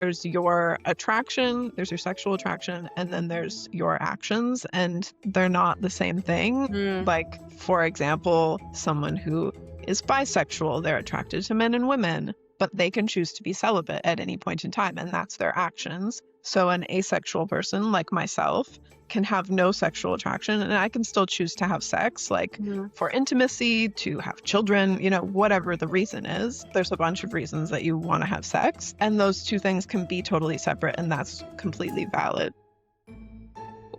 There's your attraction, there's your sexual attraction, and then there's your actions, and they're not the same thing. Mm. Like, for example, someone who is bisexual, they're attracted to men and women, but they can choose to be celibate at any point in time, and that's their actions. So an asexual person like myself can have no sexual attraction, and I can still choose to have sex, like Mm. for intimacy, to have children, whatever the reason is. There's a bunch of reasons that you want to have sex, and those two things can be totally separate, and that's completely valid.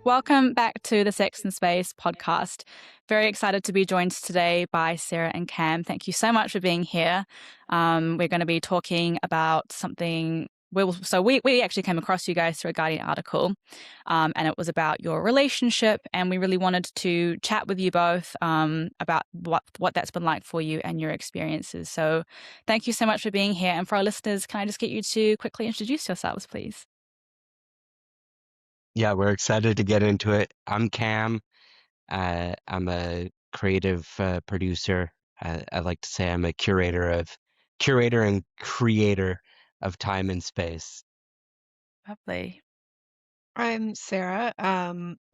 Welcome back to the Sex and Space podcast. Very excited to be joined today by Sarah and Cam. Thank you so much for being here. We're going to be talking about something. We actually came across you guys through a Guardian article, and it was about your relationship, and we really wanted to chat with you both about what that's been like for you and your experiences. So thank you so much for being here. And for our listeners, can I just get you to quickly introduce yourselves, please? Yeah, we're excited to get into it. I'm Cam. I'm a creative producer. I like to say I'm a curator and creator of time and space. Lovely. I'm Sarah.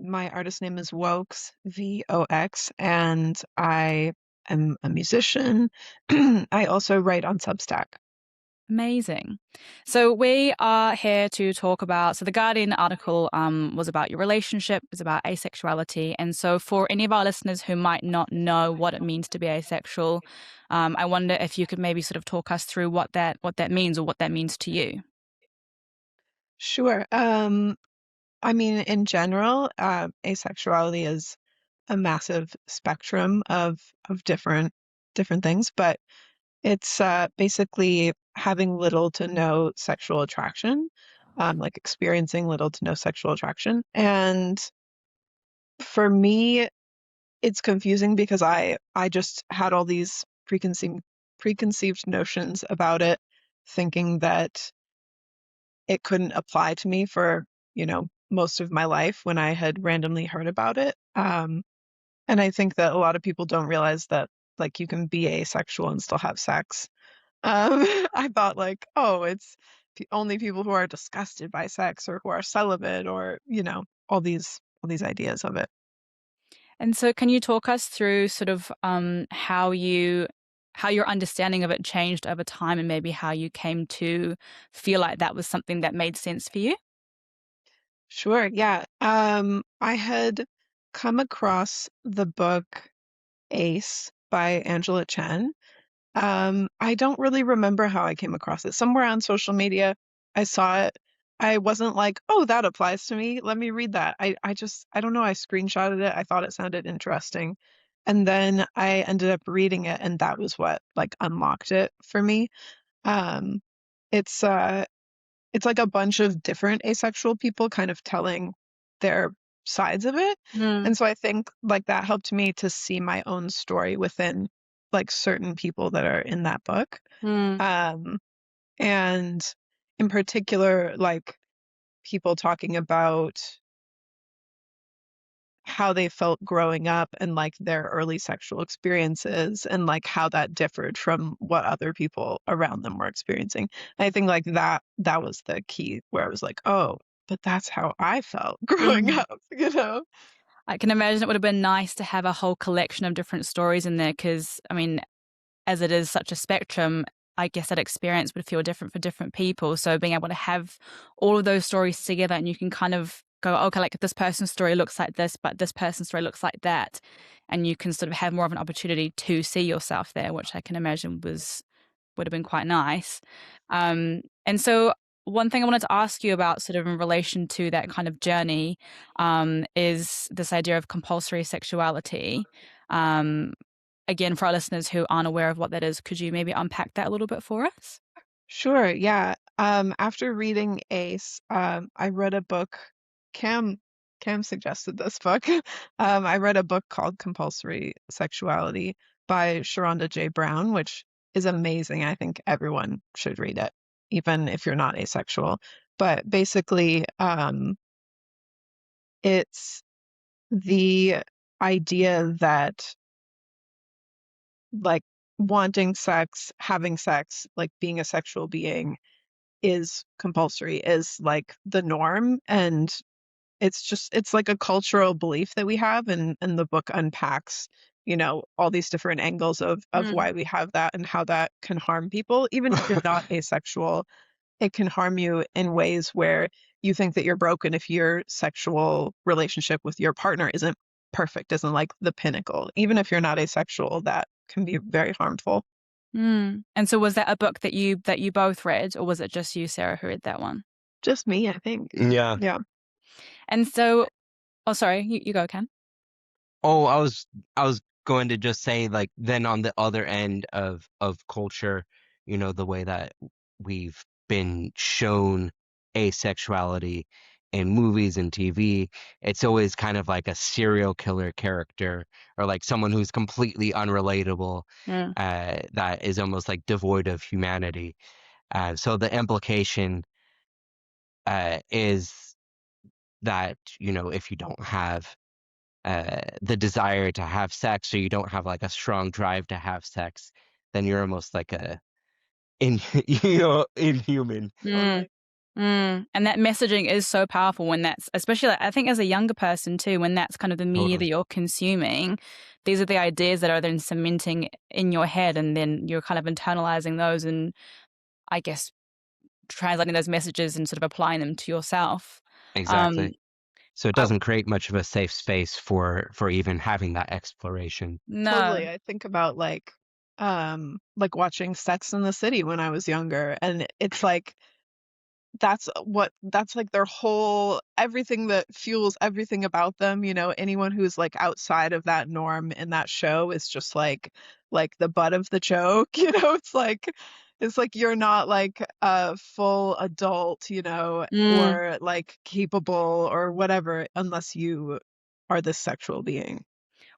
My artist name is Wokes, Vox, and I am a musician. I also write on Substack. Amazing. So we are here to talk about, the Guardian article was about your relationship, was about asexuality. And so for any of our listeners who might not know what it means to be asexual, I wonder if you could maybe sort of talk us through what that means or what that means to you. Sure. I mean, in general, asexuality is a massive spectrum of different things, but it's basically having little to no sexual attraction, like experiencing little to no sexual attraction. And for me, it's confusing because I just had all these preconceived notions about it, thinking that it couldn't apply to me for, most of my life when I had randomly heard about it. And I think that a lot of people don't realize that, like, you can be asexual and still have sex. I thought, like, oh, it's only people who are disgusted by sex or who are celibate, or, all these ideas of it. And so can you talk us through sort of how your understanding of it changed over time and maybe how you came to feel like that was something that made sense for you? Sure, yeah. I had come across the book Ace by Angela Chen. I don't really remember how I came across it. Somewhere on social media, I saw it. I wasn't like, oh, that applies to me. Let me read that. I don't know. I screenshotted it. I thought it sounded interesting. And then I ended up reading it, and that was what like unlocked it for me. Um, it's it's like a bunch of different asexual people kind of telling their sides of it. Mm. And so I think like that helped me to see my own story within like certain people that are in that book. Mm. Um, and in particular, like people talking about how they felt growing up and like their early sexual experiences and like how that differed from what other people around them were experiencing. And I think like that was the key where I was like, oh, but that's how I felt growing Mhm. up. I can imagine it would have been nice to have a whole collection of different stories in there because, I mean, as it is such a spectrum, I guess that experience would feel different for different people. So being able to have all of those stories together and you can kind of go, okay, like this person's story looks like this, but this person's story looks like that. And you can sort of have more of an opportunity to see yourself there, which I can imagine would have been quite nice. And so one thing I wanted to ask you about sort of in relation to that kind of journey is this idea of compulsory sexuality. Um, Again, for our listeners who aren't aware of what that is, could you maybe unpack that a little bit for us? Sure, yeah. After reading Ace, I read a book. Cam Cam suggested this book. I read a book called Compulsory Sexuality by Sharonda J. Brown, which is amazing. I think everyone should read it, even if you're not asexual. But basically, it's the idea that like wanting sex, having sex, like being a sexual being is compulsory, is like the norm. And it's like a cultural belief that we have, and the book unpacks, all these different angles of Mm. why we have that and how that can harm people. Even if you're not asexual, it can harm you in ways where you think that you're broken if your sexual relationship with your partner isn't perfect, isn't like the pinnacle. Even if you're not asexual, that can be very harmful. Mm. And so was that a book that you both read, or was it just you, Sarah, who read that one? Just me, I think. Yeah. Yeah. And so, oh, sorry, you go, Ken. Oh, I was going to just say, like, then on the other end of culture, the way that we've been shown asexuality in movies and TV, it's always kind of like a serial killer character, or like someone who's completely unrelatable, Mm. that is almost like devoid of humanity. So the implication is that, if you don't have the desire to have sex, or you don't have like a strong drive to have sex, then you're almost like a inhuman. Mm. Totally. And that messaging is so powerful when that's, especially like, I think as a younger person too, when that's kind of the media that Totally. you're consuming, these are the ideas that are then cementing in your head, and then you're kind of internalizing those and I guess translating those messages and sort of applying them to yourself. Um, Exactly. So it I, doesn't create much of a safe space for even having that exploration. no. Totally. I think about like watching Sex in the City when I was younger, and it's like that's like their whole everything that fuels everything about them. Anyone who's like outside of that norm in that show is just like the butt of the joke. It's like you're not like a full adult, Mm. or like capable or whatever, unless you are this sexual being.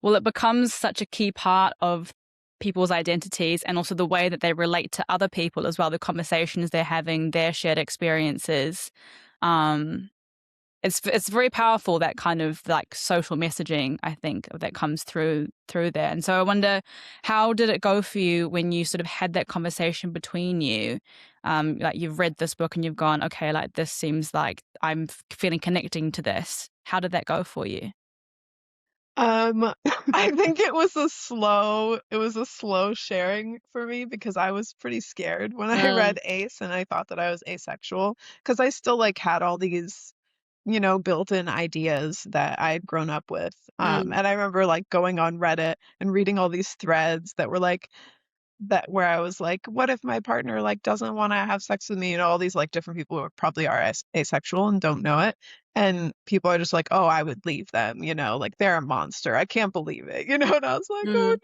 Well, it becomes such a key part of people's identities and also the way that they relate to other people as well, the conversations they're having, their shared experiences. Um, it's very powerful, that kind of like social messaging, I think, that comes through there. And so I wonder, how did it go for you when you sort of had that conversation between you? Like you've read this book and you've gone, okay, like this seems like I'm feeling connecting to this. How did that go for you? Um, I think it was a slow sharing for me, because I was pretty scared when I Mm, read Ace, and I thought that I was asexual, because I still like had all these, built-in ideas that I had grown up with. mm, And I remember like going on Reddit and reading all these threads that were like that where I was like, what if my partner like doesn't want to have sex with me? All these like different people who probably are asexual and don't know it. And people are just like, oh, I would leave them, like they're a monster. I can't believe it, And I was like, mm. oh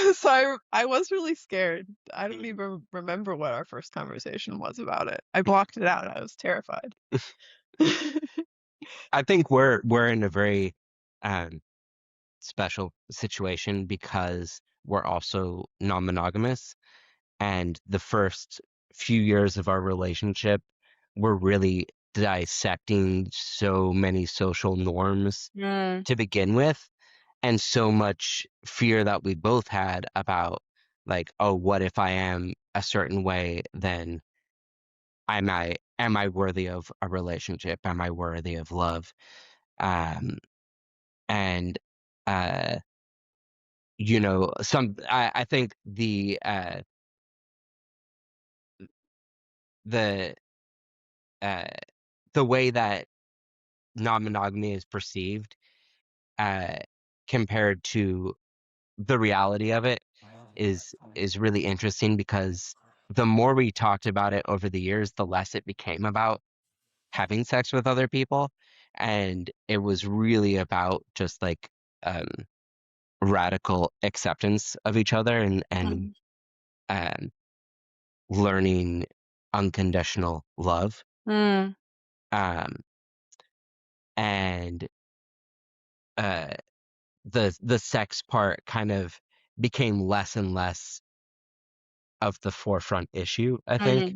no. So I was really scared. I don't even remember what our first conversation was about it. I blocked it out. I was terrified. I think we're in a very um, special situation because we're also non-monogamous, and the first few years of our relationship, we're really dissecting so many social norms Mm, to begin with, and so much fear that we both had about, like, oh, what if I am a certain way, then am I worthy of a relationship? Am I worthy of love? Um, and uh, I think the uh the way that non-monogamy is perceived, uh compared to the reality of it, is really interesting, because the more we talked about it over the years, the less it became about having sex with other people, and it was really about just like um radical acceptance of each other, and mm, um learning unconditional love. mm, um and uh the sex part kind of became less and less of the forefront issue, I think.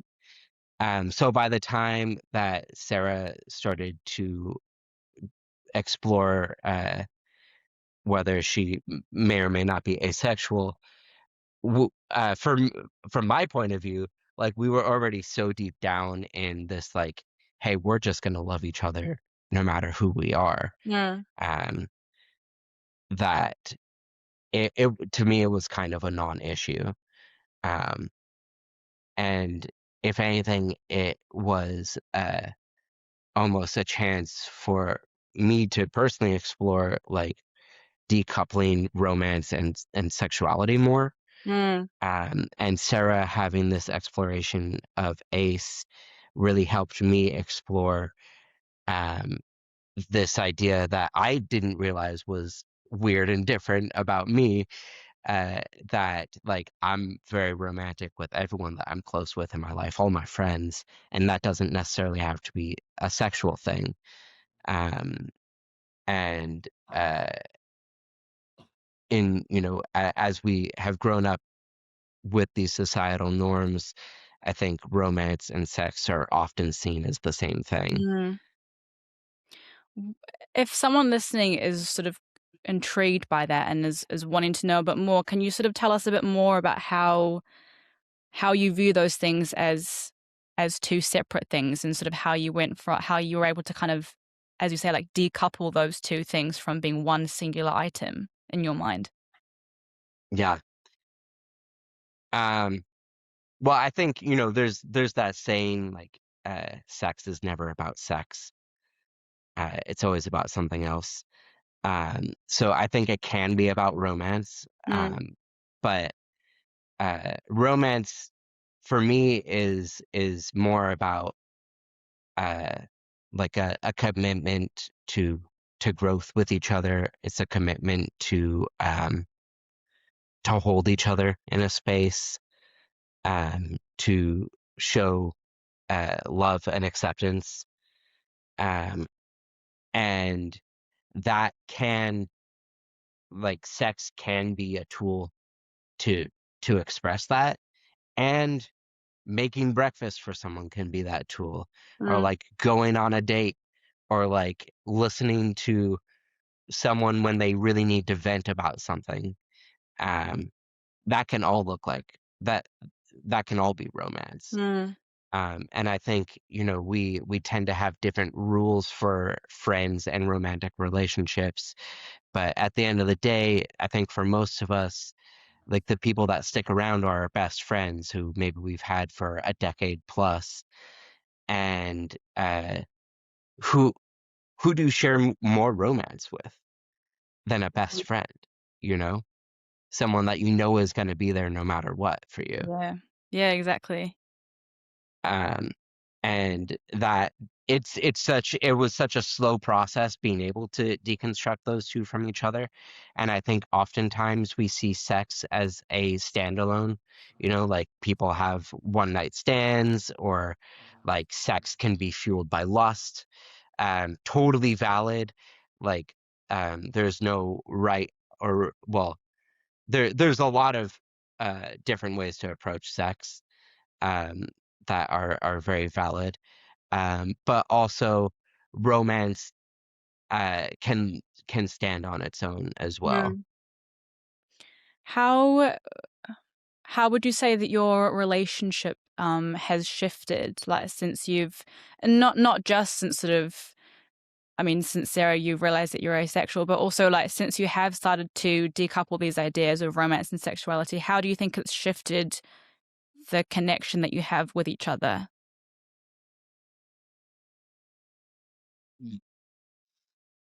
mm, So by the time that Sarah started to explore whether she may or may not be asexual, from my point of view, Like we were already so deep down in this like, hey, we're just gonna love each other no matter who we are. Mm. Um, that it to me it was kind of a non-issue. Um, and if anything, it was almost a chance for me to personally explore like decoupling romance and sexuality more. Mm. And Sarah having this exploration of Ace really helped me explore um, this idea that I didn't realize was weird and different about me. That like I'm very romantic with everyone that I'm close with in my life, all my friends, and that doesn't necessarily have to be a sexual thing. Um, and in as we have grown up with these societal norms, I think romance and sex are often seen as the same thing. Mm. If someone listening is sort of intrigued by that and is wanting to know a bit more, can you sort of tell us a bit more about how you view those things as two separate things, and sort of how you went from how you were able to kind of, as you say, like decouple those two things from being one singular item in your mind? Yeah. Um, well, I think, there's that saying like sex is never about sex. It's always about something else. So I think it can be about romance. Mm. But romance for me is more about uh like a commitment to growth with each other. It's a commitment to hold each other in a space, to show love and acceptance. Um, and that can like sex can be a tool to express that, and making breakfast for someone can be that tool, or Mm. like going on a date, or like listening to someone when they really need to vent about something. Um, that can all look like that. That can all be romance. Mm. And I think, we tend to have different rules for friends and romantic relationships. But at the end of the day, I think for most of us, like the people that stick around are our best friends who maybe we've had for a decade plus, and who do you share more romance with than a best friend? You know, someone that is going to be there no matter what for you. Yeah. Yeah, exactly. um, and that it was such a slow process being able to deconstruct those two from each other. And I think oftentimes we see sex as a standalone, like people have one night stands, or like sex can be fueled by lust. Totally valid. Like there's no right, or well, there's a lot of different ways to approach sex, um, that are very valid. But also romance can stand on its own as well. Mm. How how would you say that your relationship has shifted, like since you've, and not just since sort of, I mean, since Sarah, you've realized that you're asexual, but also like since you have started to decouple these ideas of romance and sexuality, how do you think it's shifted the connection that you have with each other?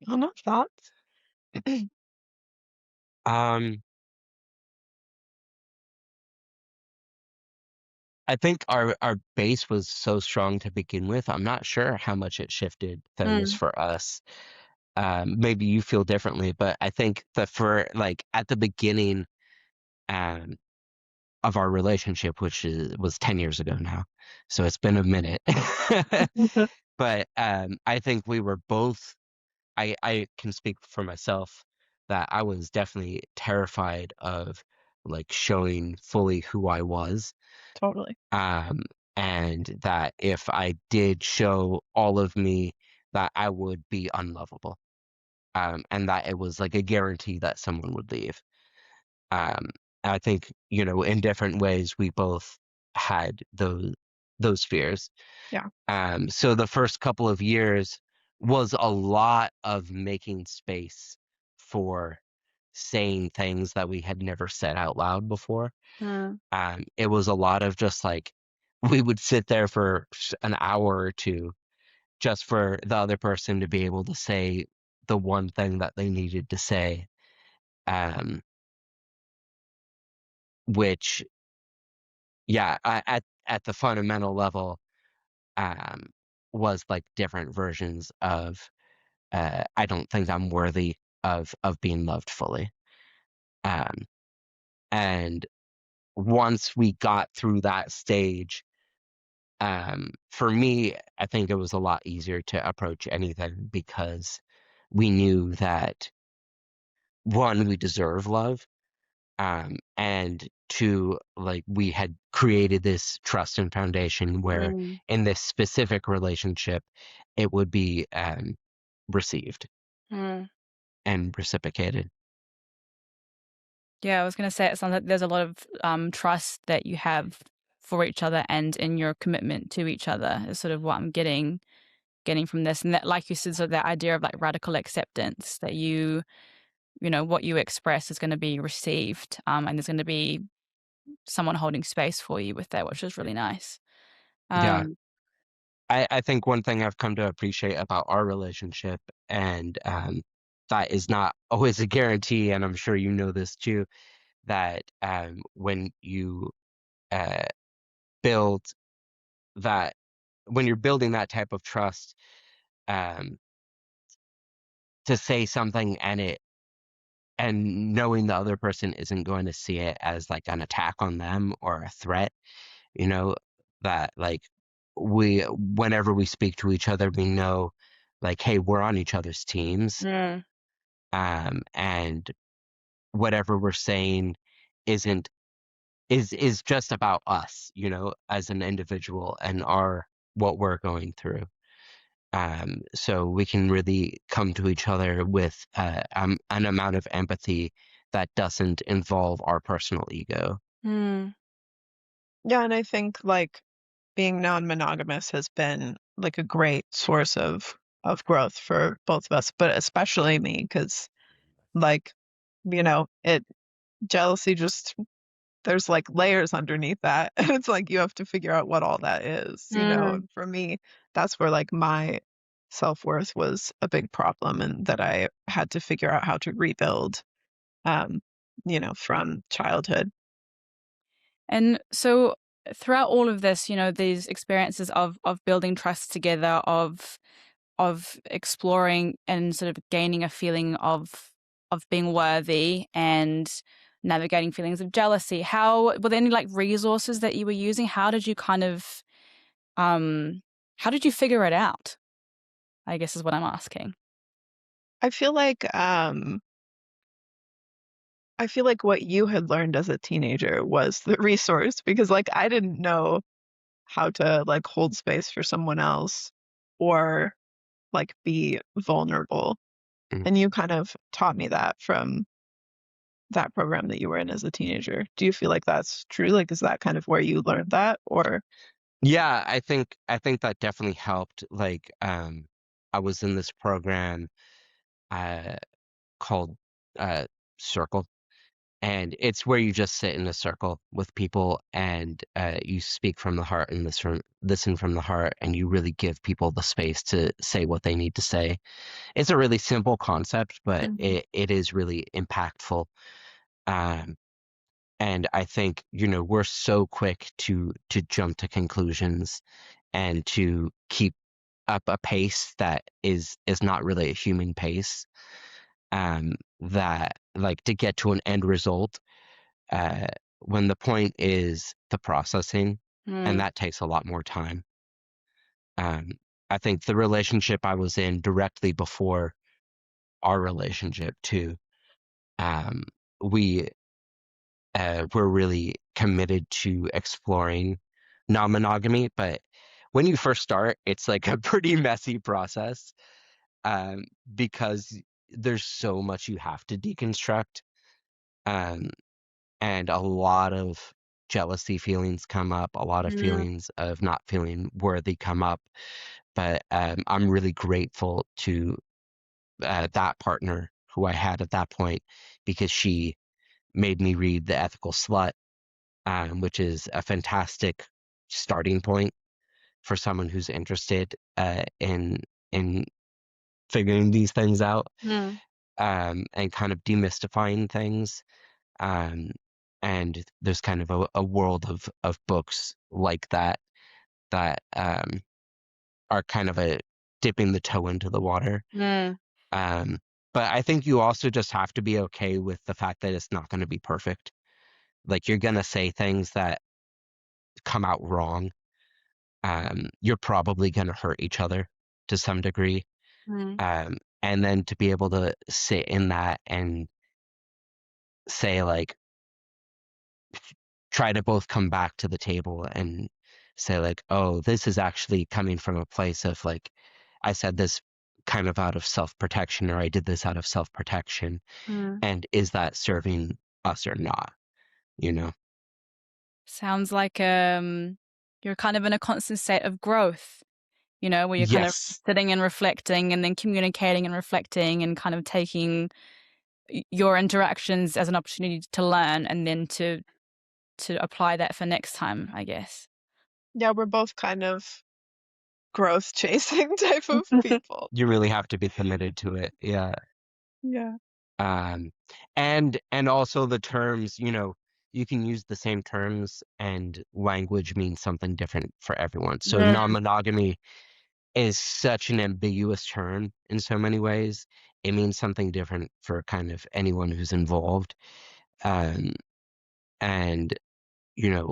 Oh, no thoughts? Um, I think our base was so strong to begin with. I'm not sure how much it shifted things Mm. for us. Maybe you feel differently, but I think that for like at the beginning um, of our relationship, which was 10 years ago now, so it's been a minute. But I think we were both. I can speak for myself that I was definitely terrified of like showing fully who I was. Totally. Um, and that if I did show all of me, that I would be unlovable. And that it was like a guarantee that someone would leave. Um, I think, in different ways, we both had those fears. Yeah. So the first couple of years was a lot of making space for saying things that we had never said out loud before. Mm. It was a lot of just like we would sit there for an hour or two just for the other person to be able to say the one thing that they needed to say, um, which, yeah, at the fundamental level, um, was like different versions of I don't think I'm worthy of being loved fully. Um, and once we got through that stage, for me, I think it was a lot easier to approach anything because we knew that one, we deserve love, and two, like we had created this trust and foundation where Mm. in this specific relationship, it would be received Mm. and reciprocated. Yeah, I was going to say it sounds like there's a lot of trust that you have for each other and in your commitment to each other is sort of what I'm getting from this. And that, like you said, so that idea of like radical acceptance that what you express is going to be received, and there's going to be someone holding space for you with that, which is really nice. Yeah. Um, I think one thing I've come to appreciate about our relationship, and that is not always a guarantee, and I'm sure you know this too, that when you uh, build that, when you're building that type of trust, um, to say something and knowing the other person isn't going to see it as like an attack on them or a threat, you know, that like whenever we speak to each other, we know like, hey, we're on each other's teams. mm, And whatever we're saying isn't is just about us, as an individual and our what we're going through. So we can really come to each other with an amount of empathy that doesn't involve our personal ego. mm, Yeah, and I think like being non-monogamous has been like a great source of growth for both of us, but especially me because like, it jealousy just there's like layers underneath that. And it's like you have to figure out what all that is. mm. And for me, that's where like my self-worth was a big problem and that I had to figure out how to rebuild um, from childhood. And so throughout all of this, these experiences of building trust together, of exploring and sort of gaining a feeling of being worthy and navigating feelings of jealousy, how were there any like resources that you were using? How did you kind of how did you figure it out? I guess is what I'm asking. I feel like what you had learned as a teenager was the resource because like I didn't know how to like hold space for someone else or like be vulnerable. Mm. And you kind of taught me that from that program that you were in as a teenager. Do you feel like that's true? Like, is that kind of where you learned that? Or, Yeah, I think that definitely helped. Like, I was in this program uh, called uh, Circle, and it's where you just sit in a circle with people and you speak from the heart and listen from the heart, and you really give people the space to say what they need to say. It's a really simple concept, but Mhm. it is really impactful. Um, and I think, we're so quick to jump to conclusions and to keep up a pace that is not really a human pace. That like to get to an end result, uh, when the point is the processing, and Mm, that takes a lot more time. Um, I think the relationship I was in directly before our relationship too, um, we were really committed to exploring non-monogamy, but when you first start, it's like a pretty messy process, um, because there's so much you have to deconstruct, um, and a lot of jealousy feelings come up, a lot of Mm. feelings of not feeling worthy come up. But I'm really grateful to that partner who I had at that point, because she made me read The Ethical Slut, which is a fantastic starting point for someone who's interested in figuring these things out, Mm. and kind of demystifying things. Um, and there's kind of a world of books like that that are kind of a dipping the toe into the water. Mm. Um, but I think you also just have to be okay with the fact that it's not going to be perfect. Like, you're going to say things that come out wrong. You're probably going to hurt each other to some degree. Mm. And then to be able to sit in that and say, like, try to both come back to the table and say, like, oh, this is actually coming from a place of, like, I said this kind of out of self-protection, or I did this out of self-protection. Mm. And is that serving us or not? You know? Sounds like you're kind of in a constant state of growth, where you're kind of Yes. sitting and reflecting and then communicating and reflecting and kind of taking your interactions as an opportunity to learn and then to apply that for next time, I guess. Yeah, we're both kind of growth chasing type of people. You really have to be committed to it. Yeah. Yeah. Um, and also the terms, you can use the same terms and language means something different for everyone. So Mm. non-monogamy is such an ambiguous term in so many ways. It means something different for kind of anyone who's involved. Um, and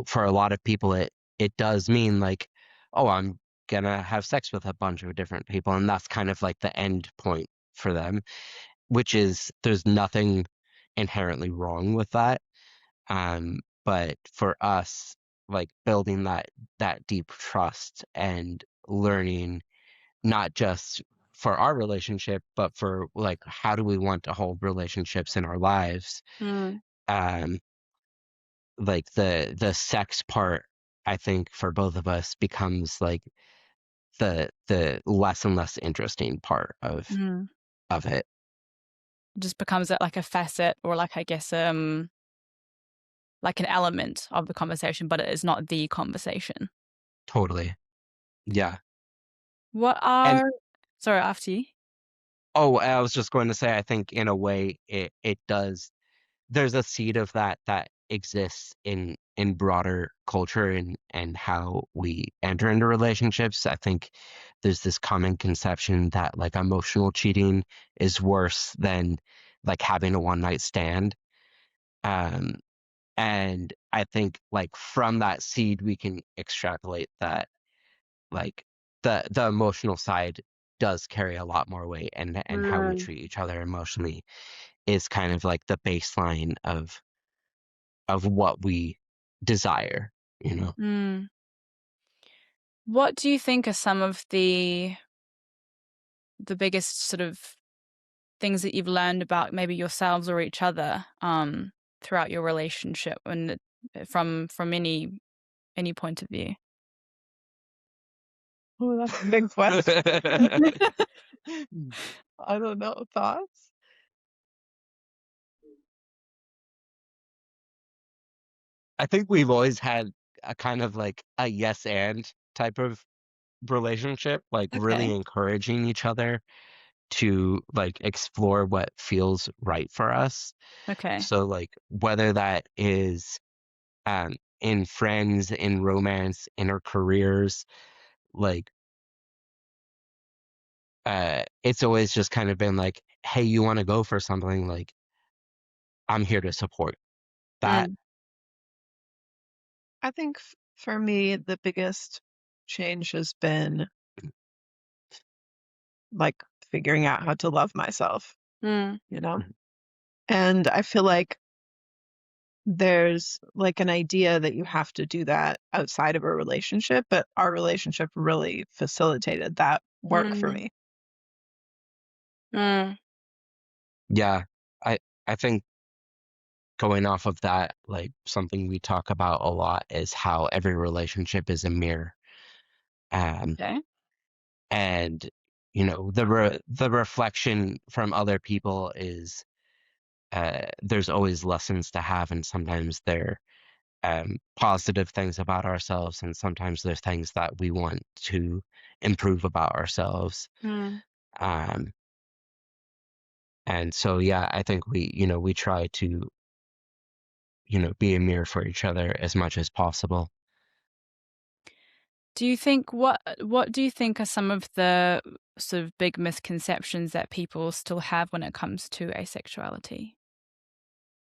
for a lot of people, it does mean, like, oh, I'm gonna have sex with a bunch of different people, and that's kind of like the end point for them, which is, there's nothing inherently wrong with that. But for us, like, building that deep trust and learning, not just for our relationship, but for, like, how do we want to hold relationships in our lives. Mm. Um, like, the sex part, I think for both of us becomes like the less and less interesting part Mm. of it. Just becomes like a facet or like, I guess, like an element of the conversation, but it is not the conversation. Totally. Yeah. What And are, sorry, after you. oh, I was just going to say, I think in a way it does, there's a seed of that exists in broader culture and how we enter into relationships. I think there's this common conception that, like, emotional cheating is worse than, like, having a one night stand. Um, and I think, like, from that seed we can extrapolate that, like, the emotional side does carry a lot more weight, and how we Mm. treat each other emotionally is kind of like the baseline of what we desire. Mm. What do you think are some of the biggest sort of things that you've learned about maybe yourselves or each other throughout your relationship and from any point of view? Oh, that's a big question. I don't know. Thoughts? I think we've always had a kind of like a yes and type of relationship, like really Okay. encouraging each other to, like, explore what feels right for us. Okay. So, like, whether that is in friends, in romance, in our careers, like, it's always just kind of been like, hey, you want to go for something, like, I'm here to support that. Mm. I think for me, the biggest change has been like figuring out how to love myself, Mm. you know? And I feel like there's like an idea that you have to do that outside of a relationship, but our relationship really facilitated that work for Mm. me. Mm. Yeah, I I think going off of that, like something we talk about a lot is how every relationship is a mirror. Um, Okay. and the reflection from other people is there's always lessons to have, and sometimes they're positive things about ourselves, and sometimes there's things that we want to improve about ourselves. Mm. Um, and so, yeah, I think we try to, be a mirror for each other as much as possible. Do you think what do you think are some of the sort of big misconceptions that people still have when it comes to asexuality?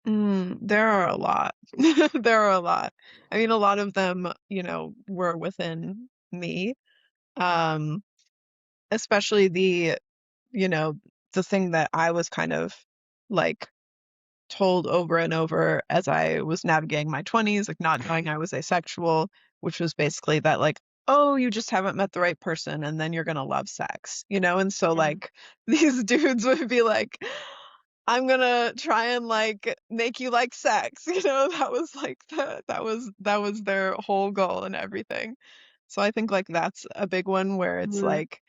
There are a lot. There are a lot. I mean, a lot of them, were within me. Um, Especially you know, the thing that I was kind of like told over and over as I was navigating my 20s, like not knowing I was asexual, which was basically that, like, oh, you just haven't met the right person and then you're gonna love sex, And so, Mm. like, these dudes would be like, I'm gonna try and like make you like sex, that was like that was their whole goal and everything. So I think like that's a big one where it's Mm. like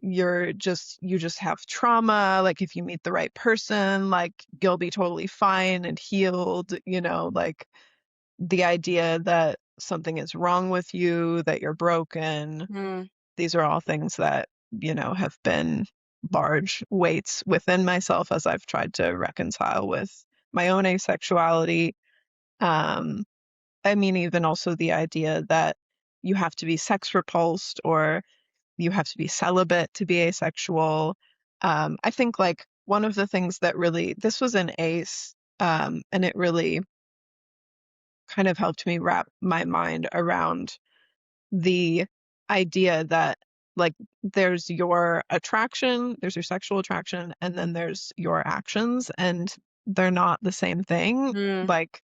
you just have trauma, like if you meet the right person, like you'll be totally fine and healed, like the idea that something is wrong with you, that you're broken. Mm. These are all things that, have been large weights within myself as I've tried to reconcile with my own asexuality. Um, I mean, even also the idea that you have to be sex repulsed or you have to be celibate to be asexual. I think like one of the things that really, this was an ace, and it really kind of helped me wrap my mind around the idea that like there's your attraction, there's your sexual attraction, and then there's your actions, and they're not the same thing. Mm. Like,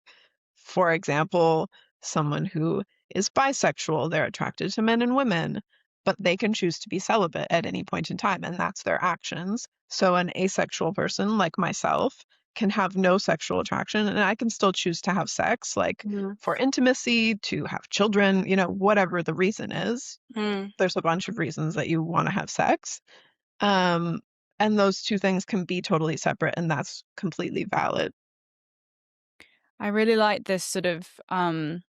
for example, someone who is bisexual, they're attracted to men and women, but they can choose to be celibate at any point in time, and that's their actions. So an asexual person like myself can have no sexual attraction, and I can still choose to have sex, like Mm. for intimacy, to have children, whatever the reason is. Mm. There's a bunch of reasons that you want to have sex. Um, and those two things can be totally separate, and that's completely valid. I really like this sort of I'm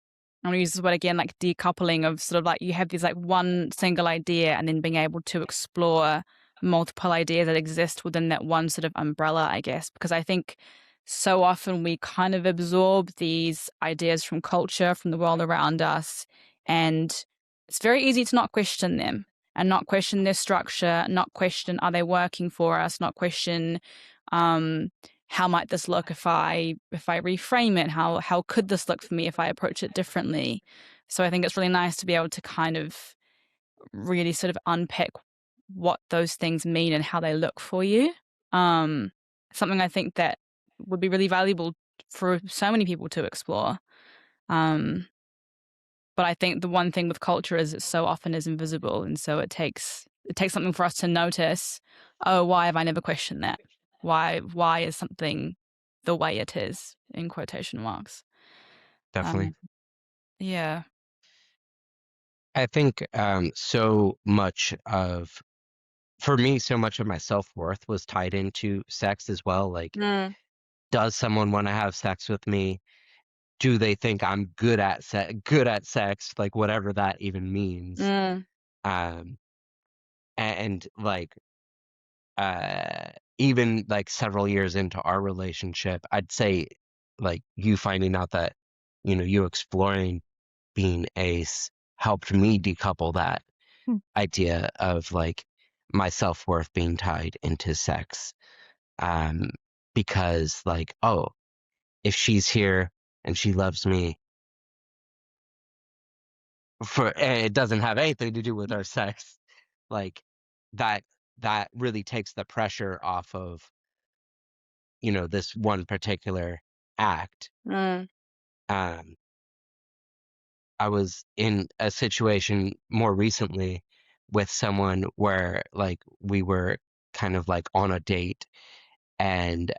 gonna use this word again, like decoupling of sort of like you have this like one single idea and then being able to explore multiple ideas that exist within that one sort of umbrella, I guess. Because I think so often we kind of absorb these ideas from culture, from the world around us, and it's very easy to not question them and not question their structure, not question are they working for us, not question um how might this look if I reframe it? How could this look for me if I approach it differently? So I think it's really nice to be able to kind of really sort of unpack what those things mean and how they look for you. Um, Something I think that would be really valuable for so many people to explore. Um, but I think the one thing with culture is it so often is invisible, and so it takes something for us to notice. Oh, why have I never questioned that? Why is something the way it is in quotation marks? Definitely. Um, yeah. I think for me, so much of my self-worth was tied into sex as well. Like, Mm. does someone want to have sex with me? Do they think I'm good at sex, like whatever that even means? Mm. Um, and like uh even like several years into our relationship, I'd say like you finding out that, you exploring being ace helped me decouple that Hmm. idea of like my self-worth being tied into sex. Um, because like, oh, if she's here and she loves me and it doesn't have anything to do with our sex, like that that really takes the pressure off of, this one particular act. Mm. Um, I was in a situation more recently with someone where like we were kind of like on a date, and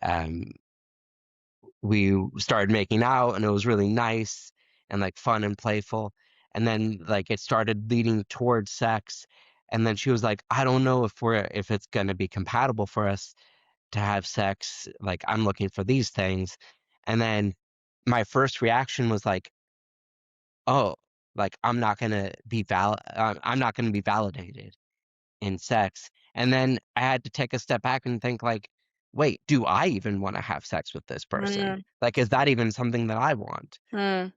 we started making out, and it was really nice and like fun and playful. And then like it started leading towards sex. And then she was like, I don't know if it's gonna be compatible for us to have sex. Like I'm looking for these things. And then my first reaction was like, oh, like I'm not gonna be validated in sex. And then I had to take a step back and think like, wait, do I even want to have sex with this person? Mm, Like, is that even something that I want? mm,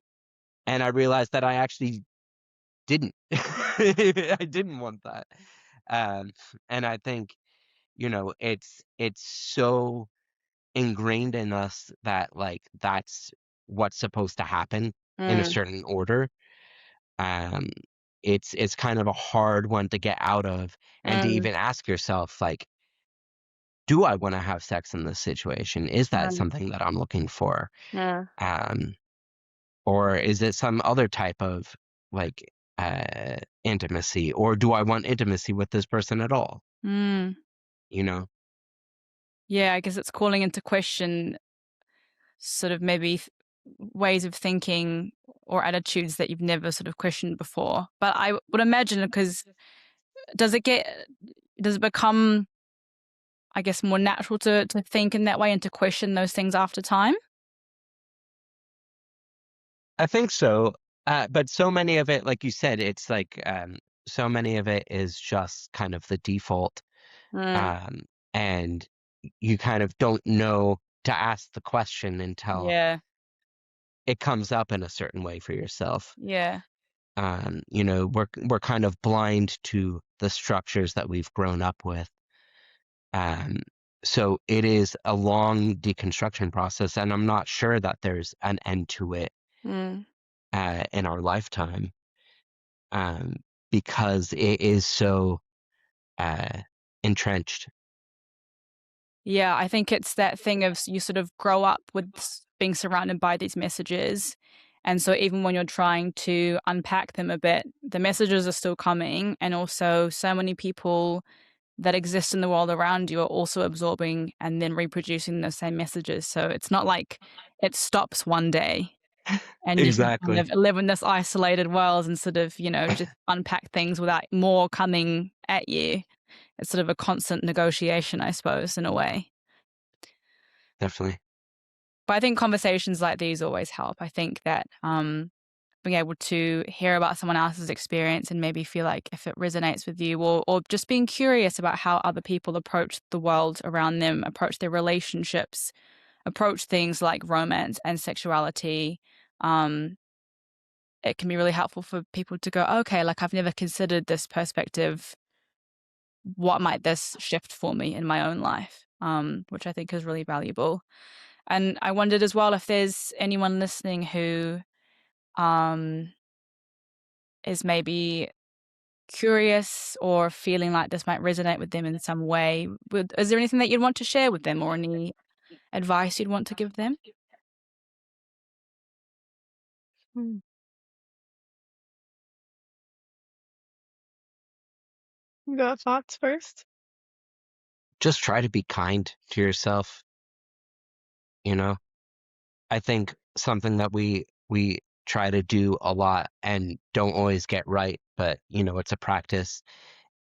And I realized that I actually didn't. I didn't want that. Um, and I think, it's so ingrained in us that like that's what's supposed to happen in a mm, certain order. Um, it's kind of a hard one to get out of and to mm, even ask yourself like, do I want to have sex in this situation? Is that mm, something that I'm looking for? mm. Um, or is it some other type of like intimacy? Or do I want intimacy with this person at all? Mm. You know? Yeah, I guess it's calling into question sort of maybe ways of thinking or attitudes that you've never sort of questioned before. But I would imagine because does it get does it become, I guess, more natural to think in that way and to question those things after time? I think so. But so many of it, like you said, it's like so many of it is just kind of the default. Mm, Um, and you kind of don't know to ask the question until yeah, it comes up in a certain way for yourself. yeah, We're kind of blind to the structures that we've grown up with. Um, so it is a long deconstruction process, and I'm not sure that there's an end to it mm. in our lifetime, um, because it is so uh, entrenched. Yeah, I think it's that thing of you sort of grow up with being surrounded by these messages. And so even when you're trying to unpack them a bit, the messages are still coming. And also, so many people that exist in the world around you are also absorbing and then reproducing the same messages. So it's not like it stops one day and you can kind Exactly. of live in this isolated world and sort of, just unpack things without more coming at you. It's sort of a constant negotiation, I suppose, in a way. Definitely. But I think conversations like these always help. I think that being able to hear about someone else's experience and maybe feel like if it resonates with you, or just being curious about how other people approach the world around them, approach their relationships, approach things like romance and sexuality. Um, it can be really helpful for people to go, okay, like I've never considered this perspective. What might this shift for me in my own life? Which I think is really valuable. And I wondered as well if there's anyone listening who um, is maybe curious or feeling like this might resonate with them in some way. Is there anything that you'd want to share with them or any advice you'd want to give them? Hmm. You got thoughts first? Just try to be kind to yourself, you know? I think something that we try to do a lot and don't always get right, but it's a practice,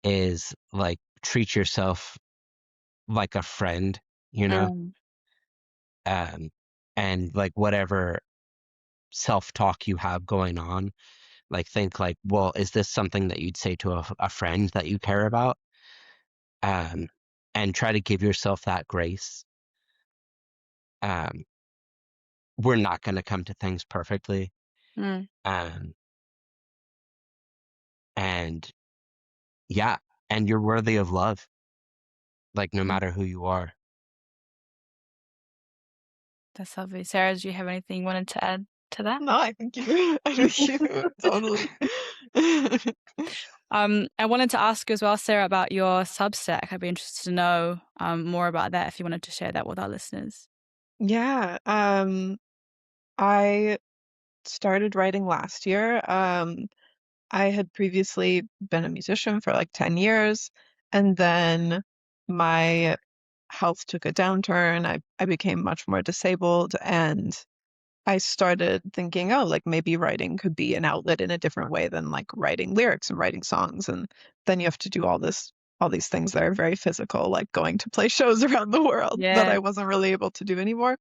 is like treat yourself like a friend, you know? Mm, Um, and like whatever self-talk you have going on, like think like, well, is this something that you'd say to a friend that you care about? Um, and try to give yourself that grace. Um, we're not going to come to things perfectly. mm, Um, and yeah, and you're worthy of love, like no mm. matter who you are. That's lovely. Sarah, do you have anything you wanted to add to that? No, I think you, I think you totally. I wanted to ask you as well, Sarah, about your Substack. I'd be interested to know more about that if you wanted to share that with our listeners. Yeah, I started writing last year. I had previously been a musician for like 10 years, and then my health took a downturn. I became much more disabled, and I started thinking, oh, like maybe writing could be an outlet in a different way than like writing lyrics and writing songs. And then you have to do all these things that are very physical, like going to play shows around the world that Yeah. I wasn't really able to do anymore.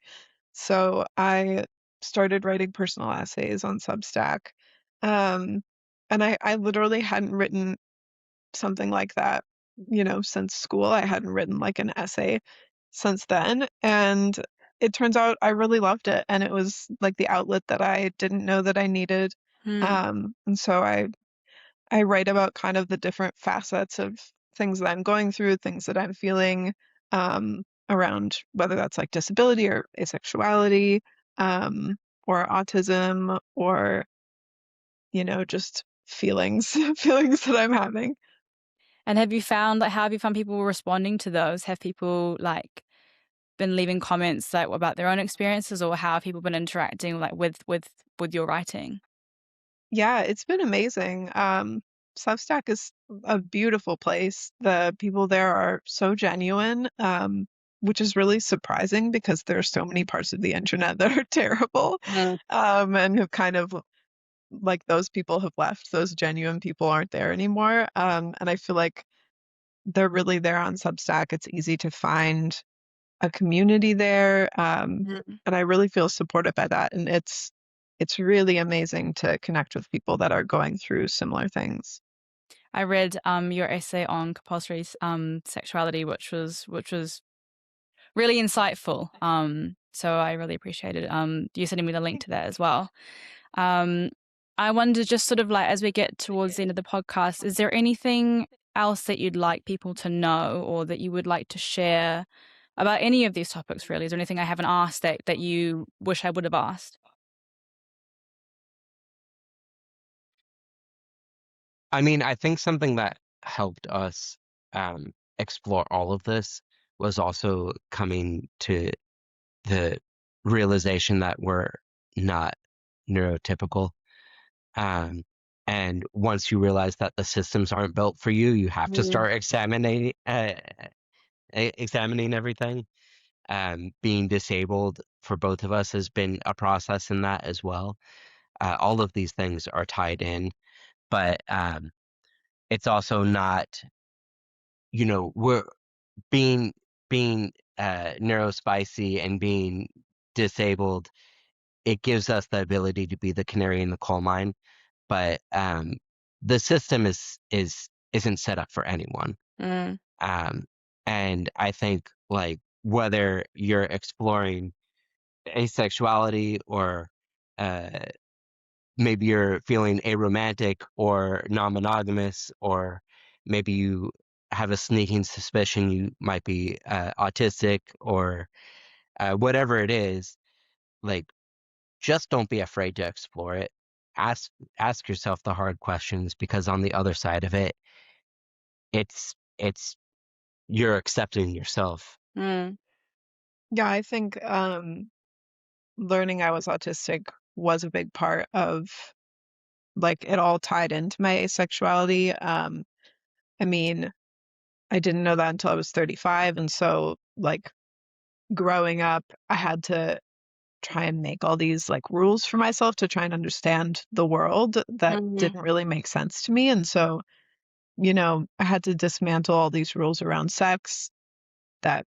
So I started writing personal essays on Substack. Um, and I literally hadn't written something like that, since school. I hadn't written like an essay since then. And it turns out I really loved it. And it was like the outlet that I didn't know that I needed. Mm. And so I write about kind of the different facets of things that I'm going through, things that I'm feeling around whether that's like disability or asexuality, um, or autism, or, just feelings, feelings that I'm having. And have you found, like, how have you found people responding to those? Have people like been leaving comments like about their own experiences, or how have people been interacting like with your writing? Yeah, it's been amazing. Substack is a beautiful place. The people there are so genuine, which is really surprising because there are so many parts of the internet that are terrible, Mm. and have kind of like those people have left. Those genuine people aren't there anymore. And I feel like they're really there on Substack. It's easy to find a community there, Mm. and I really feel supported by that. And it's really amazing to connect with people that are going through similar things. I read your essay on compulsory sexuality, which was really insightful. So I really appreciated you sending me the link to that as well. Um, I wonder, just sort of like as we get towards the end of the podcast, is there anything else that you'd like people to know, or that you would like to share about any of these topics? Really, is there anything I haven't asked that you wish I would have asked? I mean, I think something that helped us explore all of this was also coming to the realization that we're not neurotypical. Um, and once you realize that the systems aren't built for you, you have to Mm. start examining everything. Being disabled for both of us has been a process in that as well. All of these things are tied in, but it's also not, we're being being neurospicy and being disabled. It gives us the ability to be the canary in the coal mine, but the system isn't set up for anyone. Mm. Um, and I think like whether you're exploring asexuality or uh, maybe you're feeling aromantic or non-monogamous, or maybe you have a sneaking suspicion you might be autistic, or whatever it is, like just don't be afraid to explore it. Ask ask yourself the hard questions, because on the other side of it, it's you're accepting yourself. Mm. Yeah, I think learning I was autistic was a big part of like it all tied into my asexuality. I mean, I didn't know that until I was 35, and so like growing up, I had to try and make all these like rules for myself to try and understand the world that Mm. didn't really make sense to me. And so, I had to dismantle all these rules around sex that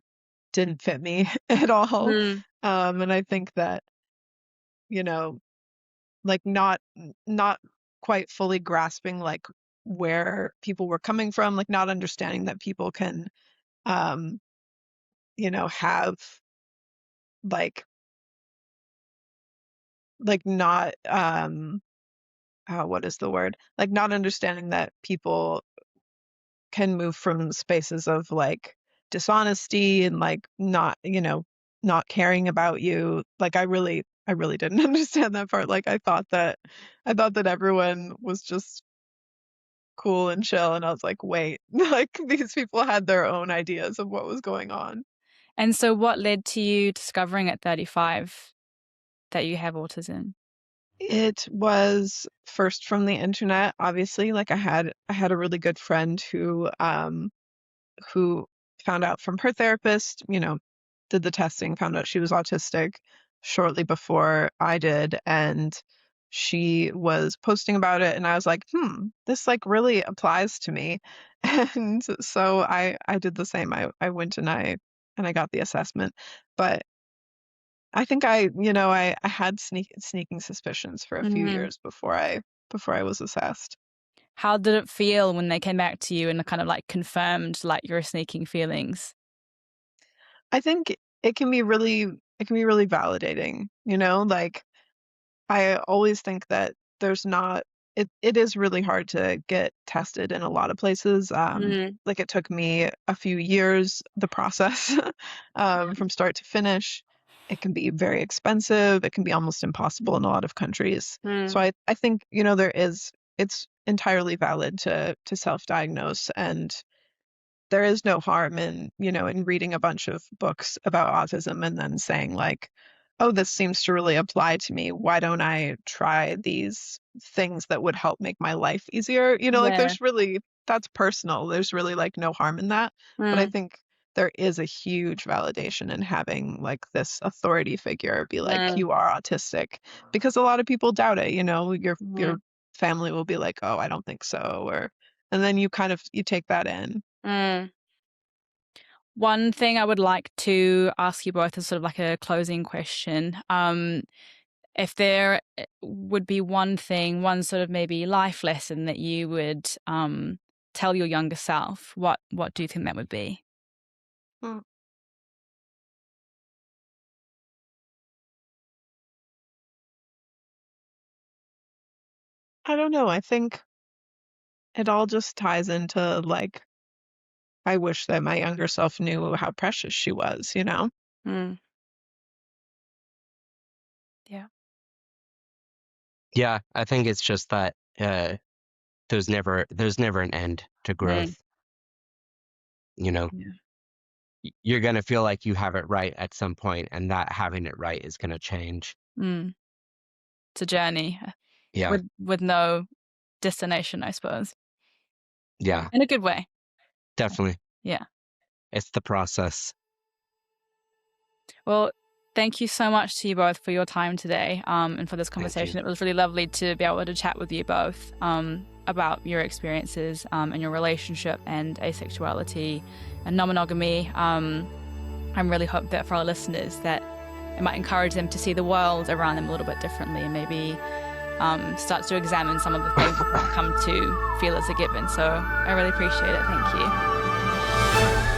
didn't fit me at all. Mm. And I think that, you know, like not quite fully grasping like where people were coming from, like not understanding that people can um, have like not what is the word? Like not understanding that people can move from spaces of like dishonesty and like not, not caring about you. Like I really didn't understand that part. Like I thought that everyone was just cool and chill, and I was like, wait, like these people had their own ideas of what was going on. And so, what led to you discovering at 35 that you have autism? It was first from the internet, obviously. Like I had a really good friend who found out from her therapist, did the testing, found out she was autistic shortly before I did, and she was posting about it, and I was like, this like really applies to me. And so I did the same. I went and I got the assessment. But I think I had sneaking suspicions for a few Mm. years before I was assessed. How did it feel when they came back to you and kind of like confirmed like your sneaking feelings? I think it can be really validating, like I always think that there's not it is really hard to get tested in a lot of places. Mm. Like it took me a few years, the process, from start to finish. It can be very expensive. It can be almost impossible in a lot of countries. So Mm. I think, it's entirely valid to self-diagnose, and there is no harm in reading a bunch of books about autism and then saying like, oh, this seems to really apply to me. Why don't I try these things that would help make my life easier? Like Yeah. that's personal. There's really like no harm in that. But I Mm. think there is a huge validation in having like this authority figure be like, Mm. you are autistic, because a lot of people doubt it. Your Mm. family will be like, oh, I don't think so, and then you take that in. Mm. One thing I would like to ask you both as sort of like a closing question. If there would be one thing, one sort of maybe life lesson that you would tell your younger self, what do you think that would be? Hmm. I don't know. I think it all just ties into like, I wish that my younger self knew how precious she was. Mm. Yeah. Yeah, I think it's just that there's never an end to Mm. growth. You know, Yeah. you're gonna feel like you have it right at some point, and that having it right is gonna change. Mm. It's a journey Yeah, with no destination, I suppose, yeah, in a good way. definitely. Yeah. It's the process. Well, thank you so much to you both for your time today, and for this Thank you. conversation. It was really lovely to be able to chat with you both about your experiences and your relationship and asexuality and non-monogamy. I really hope that for our listeners that it might encourage them to see the world around them a little bit differently and maybe start to examine some of the things that they've come to feel as a given. So I really appreciate it. Thank you.